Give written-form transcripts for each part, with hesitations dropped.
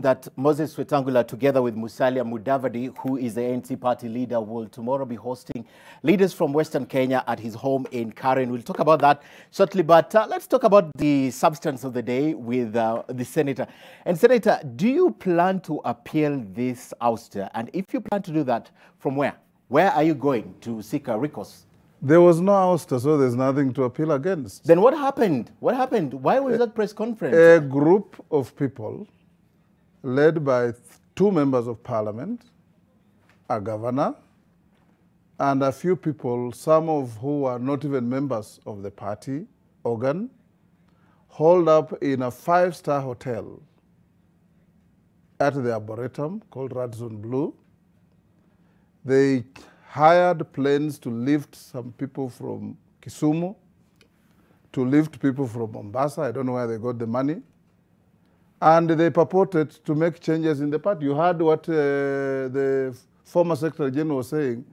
that Moses Wetangula, together with Musalia Mudavadi, who is the ANC party leader, will tomorrow be hosting leaders from Western Kenya at his home in Karen. We'll talk about that shortly, but let's talk about the substance of the day with the Senator. And Senator, do you plan to appeal this ouster? And if you plan to do that, from where? Where are you going to seek a recourse? There was no ouster, so there's nothing to appeal against. Then what happened? What happened? Why was that press conference? A group of people led by two members of parliament, a governor, and a few people, some of who are not even members of the party organ, holed up in a five-star hotel at the Arboretum called Radisson Blue. They hired planes to lift some people from Kisumu, to lift people from Mombasa. I don't know where they got the money. And they purported to make changes in the party. You heard what the former Secretary General was saying,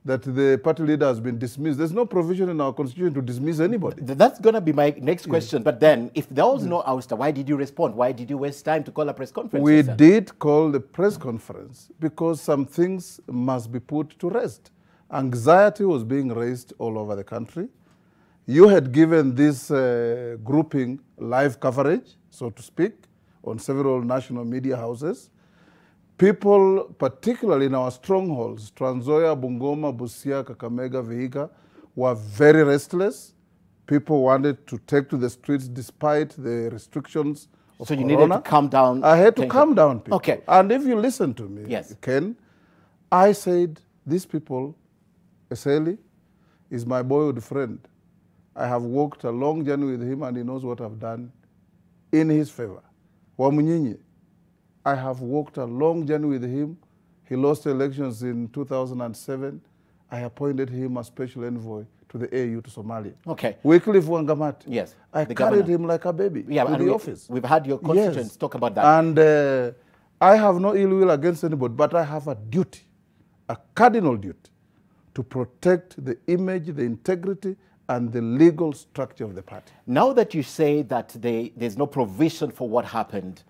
that the party leader has been dismissed. There's no provision in our constitution to dismiss anybody. That's going to be my next question. Yes. But then, if there was no ouster, why did you respond? Why did you waste time to call a press conference? We did call the press conference because some things must be put to rest. Anxiety was being raised all over the country. You had given this grouping live coverage, so to speak, on several national media houses. People, particularly in our strongholds, Trans Nzoia, Bungoma, Busia, Kakamega, Vihiga, were very restless. People wanted to take to the streets despite the restrictions of So you Corona. needed to calm down. I had to calm down people. Okay. And if you listen to me, yes, Ken, I said, these people, Eseli is my boyhood friend. I have walked a long journey with him and he knows what I've done in his favor. Wamunyinyi, I have walked a long journey with him. He lost elections in 2007. I appointed him a special envoy to the AU to Somalia. Okay. Wycliffe Wangamati. Yes. I carried him like a baby to the office. We've had your constituents talk about that. And I have no ill will against anybody, but I have a duty, a cardinal duty, to protect the image, the integrity, and the legal structure of the party. Now that you say that there's no provision for what happened,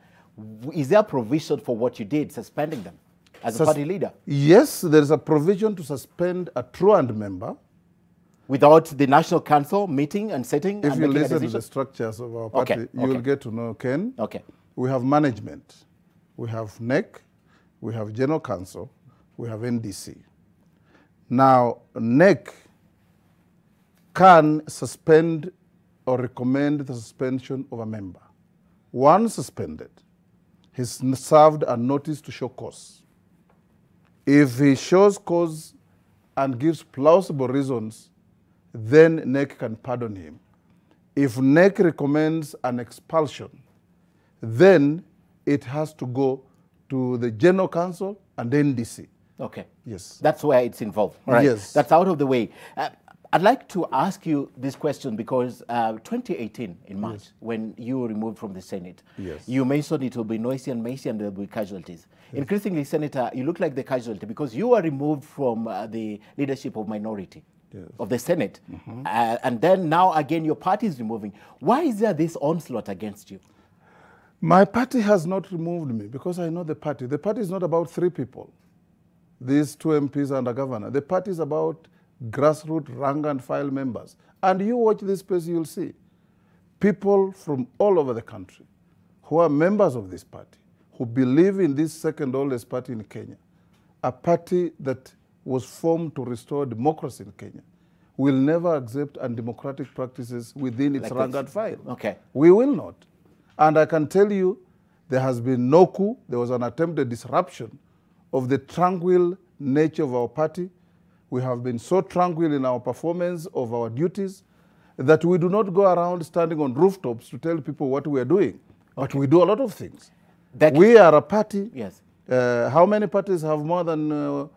is there a provision for what you did, suspending them as a party leader? Yes, there is a provision to suspend a truant member. Without the National Council meeting and sitting If and you making a listen decision? to the structures of our party, you will get to know, Ken. Okay. We have management, we have NEC, we have General Council, we have NDC. Now, NEC can suspend or recommend the suspension of a member. Once suspended, he's served a notice to show cause. If he shows cause and gives plausible reasons, then NEC can pardon him. If NEC recommends an expulsion, then it has to go to the General Council and NDC. Okay. Yes. That's where it's involved. All right. Yes. That's out of the way. I'd like to ask you this question because 2018 in March, when you were removed from the Senate, you mentioned it will be noisy and messy and there will be casualties. Increasingly, Senator, you look like the casualty because you were removed from the leadership of minority of the Senate. And then now again, your party is removing. Why is there this onslaught against you? My party has not removed me because I know the party. The party is not about three people, these two MPs and a governor. The party is about grassroots rank and file members. And you watch this space, you'll see people from all over the country who are members of this party, who believe in this second oldest party in Kenya, a party that was formed to restore democracy in Kenya, will never accept undemocratic practices within its rank and file. Okay. We will not. And I can tell you, there has been no coup. There was an attempted disruption of the tranquil nature of our party. We have been so tranquil in our performance of our duties that we do not go around standing on rooftops to tell people what we are doing. But we do a lot of things. We are a party. Yes. How many parties have more than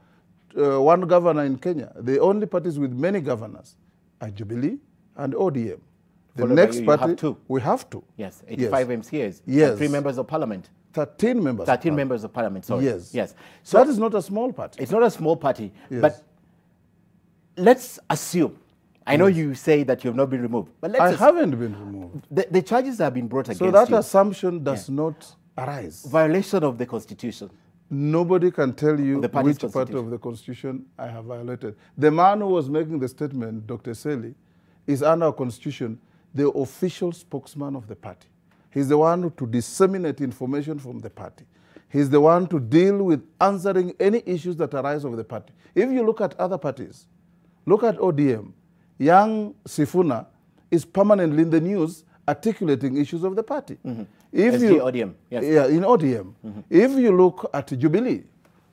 one governor in Kenya? The only parties with many governors are Jubilee and ODM. The next party, have two. We have two. Yes, 85 MCAs. Yes. And 3 members of parliament. 13 members. 13 members of parliament, sorry. Yes. Yes. So that is not a small party. It's not a small party. But let's assume, I know you say that you have not been removed, but let's I haven't been removed. The charges have been brought against you. So that assumption does not arise. Violation of the Constitution. Nobody can tell you which part of the Constitution I have violated. The man who was making the statement, Dr. Seli, is under our Constitution the official spokesman of the party. He's the one to disseminate information from the party. He's the one to deal with answering any issues that arise of the party. If you look at other parties, look at ODM. Young Sifuna is permanently in the news articulating issues of the party. If you, ODM, yes. Yeah, in ODM. If you look at Jubilee,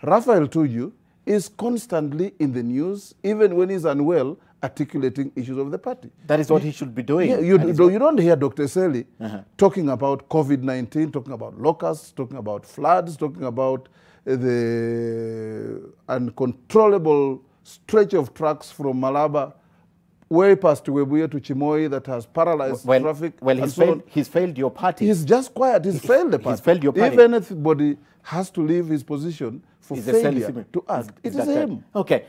Raphael Tuju is constantly in the news, even when he's unwell, articulating issues of the party. That is what he should be doing. Yeah, you don't hear Dr. Seli talking about COVID-19, talking about locusts, talking about floods, talking about the uncontrollable stretch of trucks from Malaba way past Webuye to Chimoy that has paralyzed traffic. Well, he's failed your party. He's just quiet. He's failed the party. He's failed your party. If anybody has to leave his position for failure to act, it is him. Okay.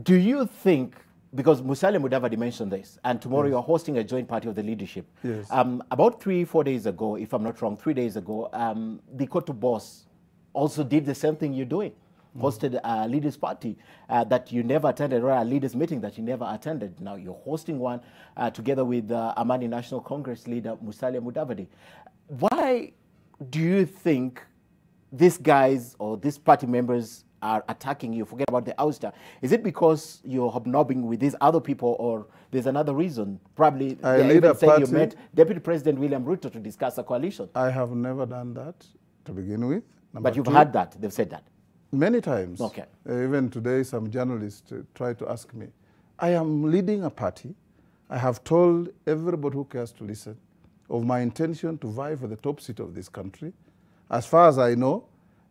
Do you think, because Musalia Mudavadi mentioned this, and tomorrow you're hosting a joint party of the leadership. Yes. About 3-4 days ago, if I'm not wrong, 3 days ago, the Kotu boss also did the same thing you're doing. Hosted a leaders party that you never attended, or a leaders meeting that you never attended. Now you're hosting one together with Amani National Congress leader Musalia Mudavadi. Why do you think these guys or these party members are attacking you? Forget about the ouster. Is it because you're hobnobbing with these other people, or there's another reason? Probably they're even saying you met Deputy President William Ruto to discuss a coalition. I have never done that to begin with. But you've heard that. They've said that. Many times. Okay. Even today, some journalists try to ask me. I am leading a party. I have told everybody who cares to listen of my intention to vie for the top seat of this country. As far as I know,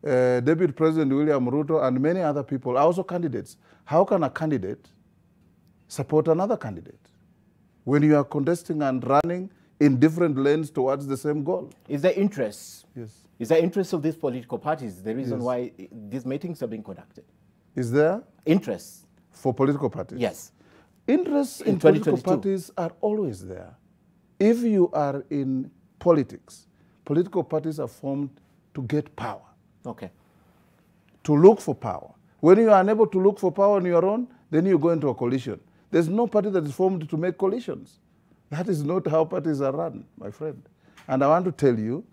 Deputy President William Ruto and many other people are also candidates. How can a candidate support another candidate when you are contesting and running in different lanes towards the same goal? Is there interest? Yes. Is there interest of these political parties the reason why these meetings are being conducted? Is there? Interest. For political parties? Yes. Interests in political parties are always there. If you are in politics, political parties are formed to get power. Okay. To look for power. When you are unable to look for power on your own, then you go into a coalition. There's no party that is formed to make coalitions. That is not how parties are run, my friend. And I want to tell you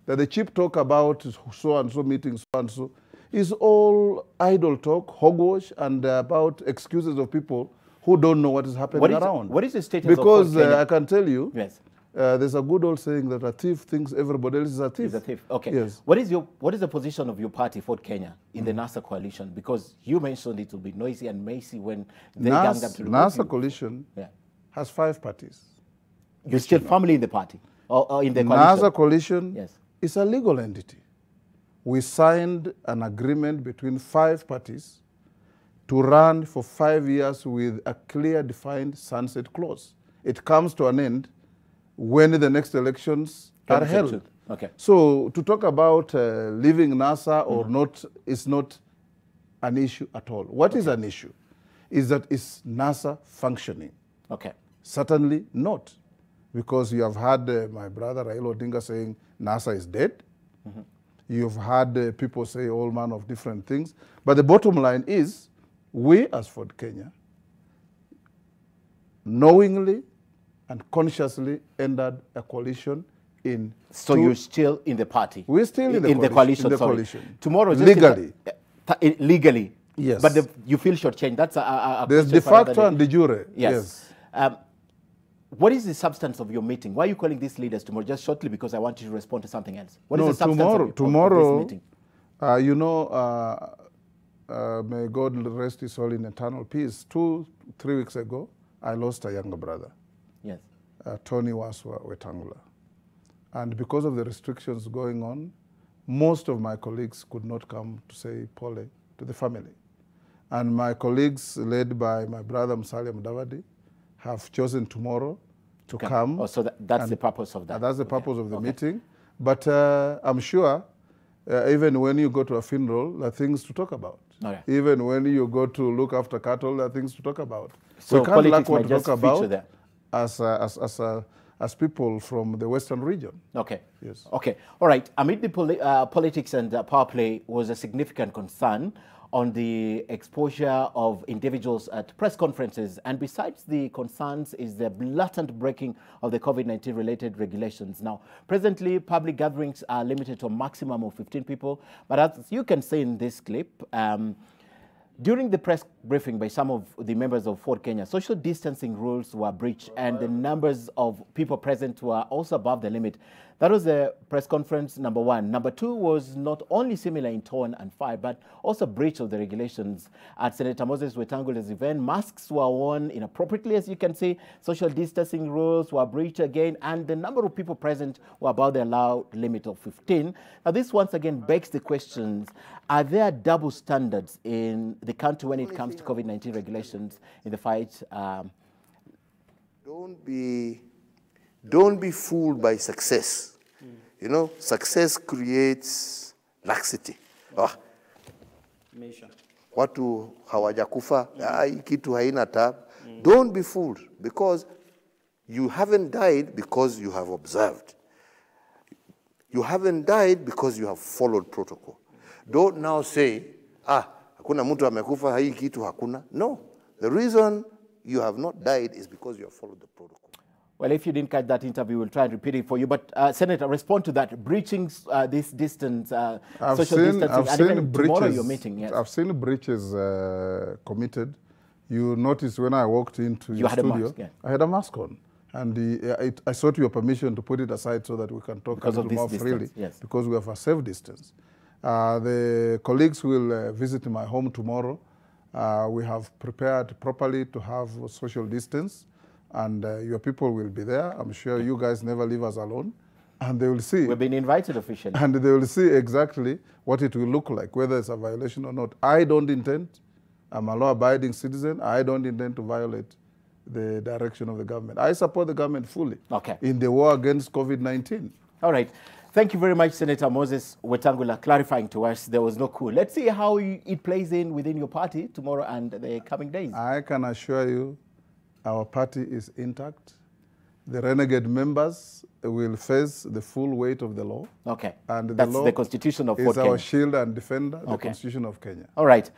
that the cheap talk about so-and-so meeting, so-and-so, is all idle talk, hogwash, and about excuses of people who don't know what is happening around. What is the status because of I can tell you, yes. There's a good old saying that a thief thinks everybody else is a thief. Is a thief. Okay. Yes. What is the position of your party, Ford Kenya, in the NASA coalition? Because you mentioned it will be noisy and messy when they gang up to NASA coalition has 5 parties. You're still firmly in the party? Or in the coalition? NASA coalition is a legal entity. We signed an agreement between 5 parties to run for 5 years with a clear defined sunset clause. It comes to an end when the next elections are held. Okay. So to talk about leaving NASA or not is not an issue at all. What is an issue is that is NASA functioning? Okay. Certainly not. Because you have had my brother Raila Odinga saying NASA is dead. You've had people say all manner of different things. But the bottom line is, we as Ford Kenya knowingly and consciously entered a coalition in... So you're still in the party? We're still in the coalition. Tomorrow, legally. Legally? Yes. But you feel shortchanged. That's a there's de facto and de jure. Yes. What is the substance of your meeting? Why are you calling these leaders tomorrow? Just shortly, because I want you to respond to something else. What is the substance of this meeting? You know, may God rest his soul in eternal peace. 2-3 weeks ago, I lost a younger brother. Yes. Moses Wetangula. And because of the restrictions going on, most of my colleagues could not come to say pole to the family. And my colleagues, led by my brother Musalia Mudavadi, have chosen tomorrow to come. Oh, so that's the purpose of that. That's the purpose of the meeting. But I'm sure even when you go to a funeral, there are things to talk about. Okay. Even when you go to look after cattle, there are things to talk about. So we can't politics lack what might to just talk about there. as people from the Western region. Okay. Yes. Okay. All right. Amid the politics and power play was a significant concern on the exposure of individuals at press conferences. And besides the concerns is the blatant breaking of the COVID-19 related regulations. Now, presently, public gatherings are limited to a maximum of 15 people. But as you can see in this clip, during the press briefing by some of the members of Ford Kenya, social distancing rules were breached and the numbers of people present were also above the limit. That was the press conference number one. Number two was not only similar in tone and fire, but also breach of the regulations. At Senator Moses Wetangula's event, masks were worn inappropriately, as you can see. Social distancing rules were breached again, and the number of people present were above the allowed limit of 15. Now, this once again begs the questions, are there double standards in the country when it comes to COVID-19 regulations in the fight? Don't be fooled by success. You know, success creates laxity. Watu hawajakufa, kitu haina tab. Don't be fooled, because you haven't died because you have observed. You haven't died because you have followed protocol. Don't now say, hakuna mtu amekufa, hii kitu hakuna. No, the reason you have not died is because you have followed the protocol. Well, if you didn't catch that interview, we'll try and repeat it for you. But, Senator, respond to that. Breaching this distance, social distancing, and even tomorrow you're meeting. Yes. I've seen breaches committed. You noticed when I walked into your studio, a mask, yeah. I had a mask on. And I sought your permission to put it aside so that we can talk a little more freely, yes. Because we have a safe distance. The colleagues will visit my home tomorrow. We have prepared properly to have social distance. And your people will be there. I'm sure you guys never leave us alone. And they will see. We've been invited officially. And they will see exactly what it will look like, whether it's a violation or not. I don't intend, I'm a law-abiding citizen, I don't intend to violate the direction of the government. I support the government fully in the war against COVID-19. All right. Thank you very much, Senator Moses Wetangula, clarifying to us there was no coup. Let's see how it plays in within your party tomorrow and the coming days. I can assure you, our party is intact. The renegade members will face the full weight of the law. Okay. And that's the Constitution of Ford Kenya. Kenya. Our shield and defender, the Constitution of Kenya. All right.